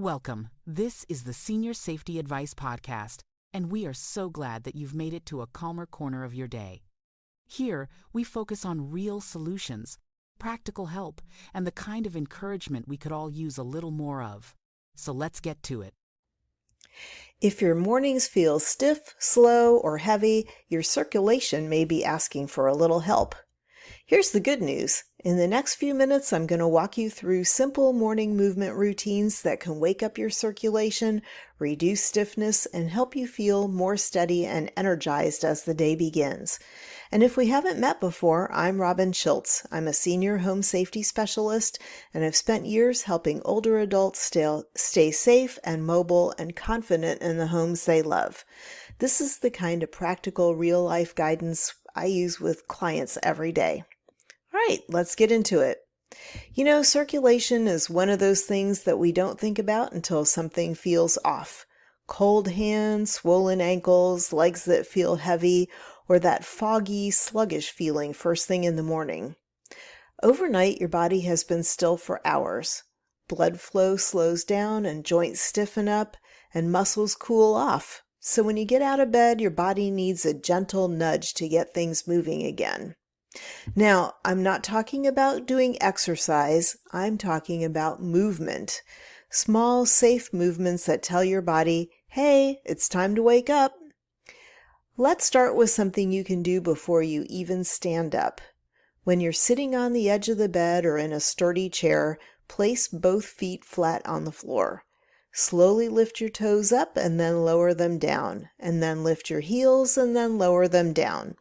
Welcome. This is the Senior Safety Advice Podcast, and we are so glad that you've made it to a calmer corner of your day. Here, we focus on real solutions, practical help, and the kind of encouragement we could all use a little more of. So let's get to it. If your mornings feel stiff, slow, or heavy, your circulation may be asking for a little help. Here's the good news. In the next few minutes, I'm going to walk you through simple morning movement routines that can wake up your circulation, reduce stiffness, and help you feel more steady and energized as the day begins. And if we haven't met before, I'm Robin Schultz. I'm a senior home safety specialist, and I've spent years helping older adults stay safe and mobile and confident in the homes they love. This is the kind of practical, real-life guidance I use with clients every day. All right, let's get into it. You know, circulation is one of those things that we don't think about until something feels off. Cold hands, swollen ankles, legs that feel heavy, or that foggy, sluggish feeling first thing in the morning. Overnight, your body has been still for hours. Blood flow slows down and joints stiffen up and muscles cool off. So when you get out of bed, your body needs a gentle nudge to get things moving again. Now, I'm not talking about doing exercise. I'm talking about movement. Small, safe movements that tell your body, hey, it's time to wake up. Let's start with something you can do before you even stand up. When you're sitting on the edge of the bed or in a sturdy chair, place both feet flat on the floor. Slowly lift your toes up and then lower them down, and then lift your heels and then lower them down,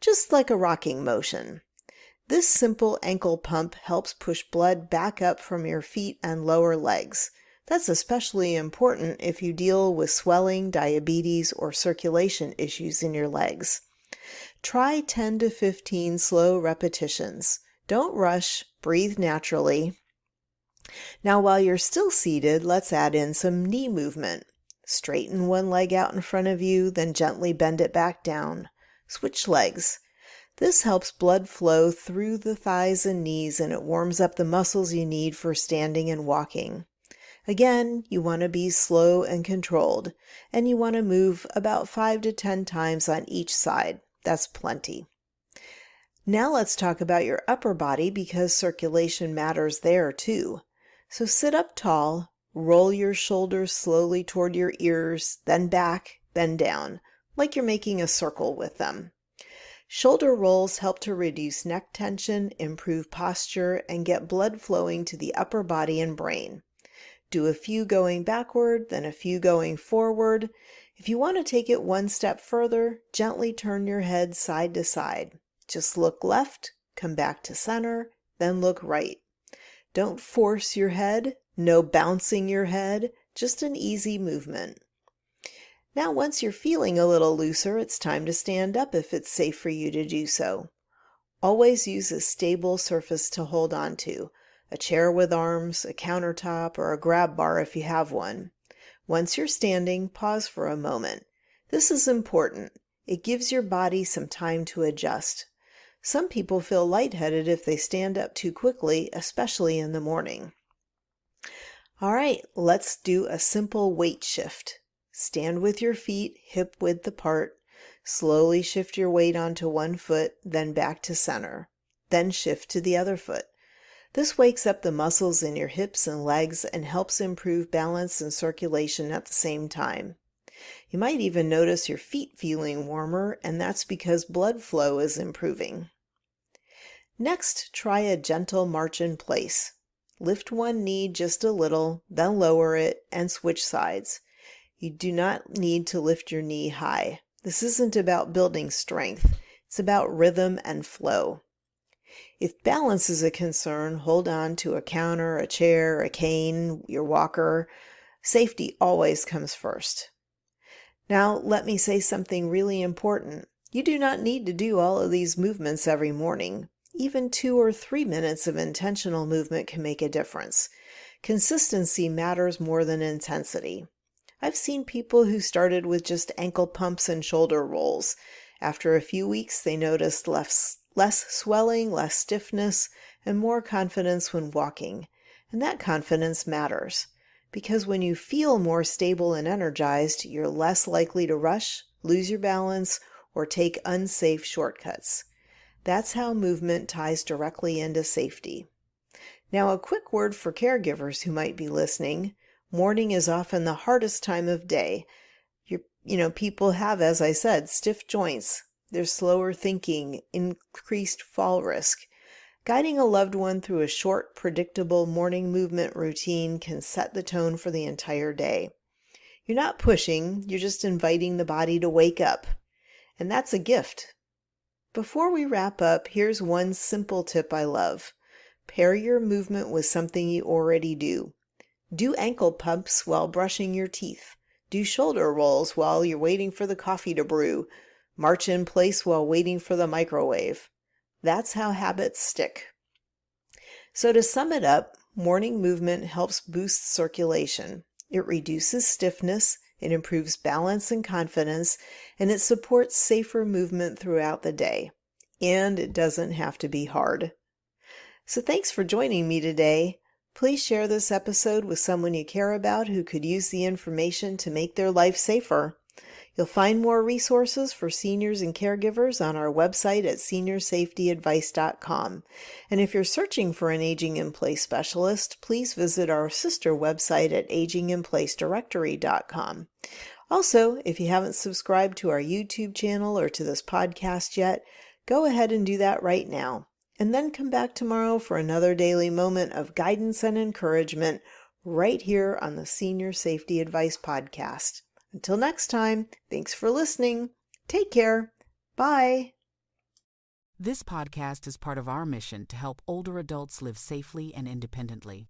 just like a rocking motion. This simple ankle pump helps push blood back up from your feet and lower legs. That's especially important if you deal with swelling, diabetes, or circulation issues in your legs. Try 10 to 15 slow repetitions. Don't rush, breathe naturally. Now, while you're still seated, let's add in some knee movement. Straighten one leg out in front of you, then gently bend it back down. Switch legs. This helps blood flow through the thighs and knees, and it warms up the muscles you need for standing and walking. Again, you want to be slow and controlled, and you want to move about 5 to 10 times on each side. That's plenty. Now let's talk about your upper body because circulation matters there too. So sit up tall, roll your shoulders slowly toward your ears, then back, then down, like you're making a circle with them. Shoulder rolls help to reduce neck tension, improve posture, and get blood flowing to the upper body and brain. Do a few going backward, then a few going forward. If you want to take it one step further, gently turn your head side to side. Just look left, come back to center, then look right. Don't force your head, no bouncing your head, just an easy movement. Now, once you're feeling a little looser, it's time to stand up if it's safe for you to do so. Always use a stable surface to hold on to, a chair with arms, a countertop, or a grab bar if you have one. Once you're standing, pause for a moment. This is important. It gives your body some time to adjust. Some people feel lightheaded if they stand up too quickly, especially in the morning. All right, let's do a simple weight shift. Stand with your feet hip width apart. Slowly shift your weight onto one foot, then back to center. Then shift to the other foot. This wakes up the muscles in your hips and legs and helps improve balance and circulation at the same time. You might even notice your feet feeling warmer, and that's because blood flow is improving. Next, try a gentle march in place. Lift one knee just a little, then lower it, and switch sides. You do not need to lift your knee high. This isn't about building strength. It's about rhythm and flow. If balance is a concern, hold on to a counter, a chair, a cane, your walker. Safety always comes first. Now, let me say something really important. You do not need to do all of these movements every morning. Even 2 or 3 minutes of intentional movement can make a difference. Consistency matters more than intensity. I've seen people who started with just ankle pumps and shoulder rolls. After a few weeks, they noticed less swelling, less stiffness, and more confidence when walking. And that confidence matters. because when you feel more stable and energized, you're less likely to rush, lose your balance, or take unsafe shortcuts. That's how movement ties directly into safety. Now, a quick word for caregivers who might be listening. Morning is often the hardest time of day. People have, as I said, stiff joints. There's slower thinking, increased fall risk. Guiding a loved one through a short, predictable morning movement routine can set the tone for the entire day. You're not pushing, you're just inviting the body to wake up. And that's a gift. Before we wrap up, here's one simple tip I love. Pair your movement with something you already do. Do ankle pumps while brushing your teeth. Do shoulder rolls while you're waiting for the coffee to brew. March in place while waiting for the microwave. That's how habits stick. So to sum it up, morning movement helps boost circulation. It reduces stiffness, it improves balance and confidence, and it supports safer movement throughout the day. And it doesn't have to be hard. So thanks for joining me today. Please share this episode with someone you care about who could use the information to make their life safer. You'll find more resources for seniors and caregivers on our website at seniorsafetyadvice.com. And if you're searching for an Aging in Place specialist, please visit our sister website at aginginplacedirectory.com. Also, if you haven't subscribed to our YouTube channel or to this podcast yet, go ahead and do that right now. And then come back tomorrow for another daily moment of guidance and encouragement right here on the Senior Safety Advice Podcast. Until next time, thanks for listening. Take care. Bye. This podcast is part of our mission to help older adults live safely and independently.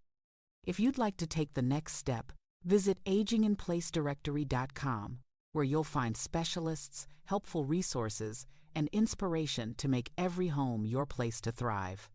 If you'd like to take the next step, visit aginginplacedirectory.com, where you'll find specialists, helpful resources, and inspiration to make every home your place to thrive.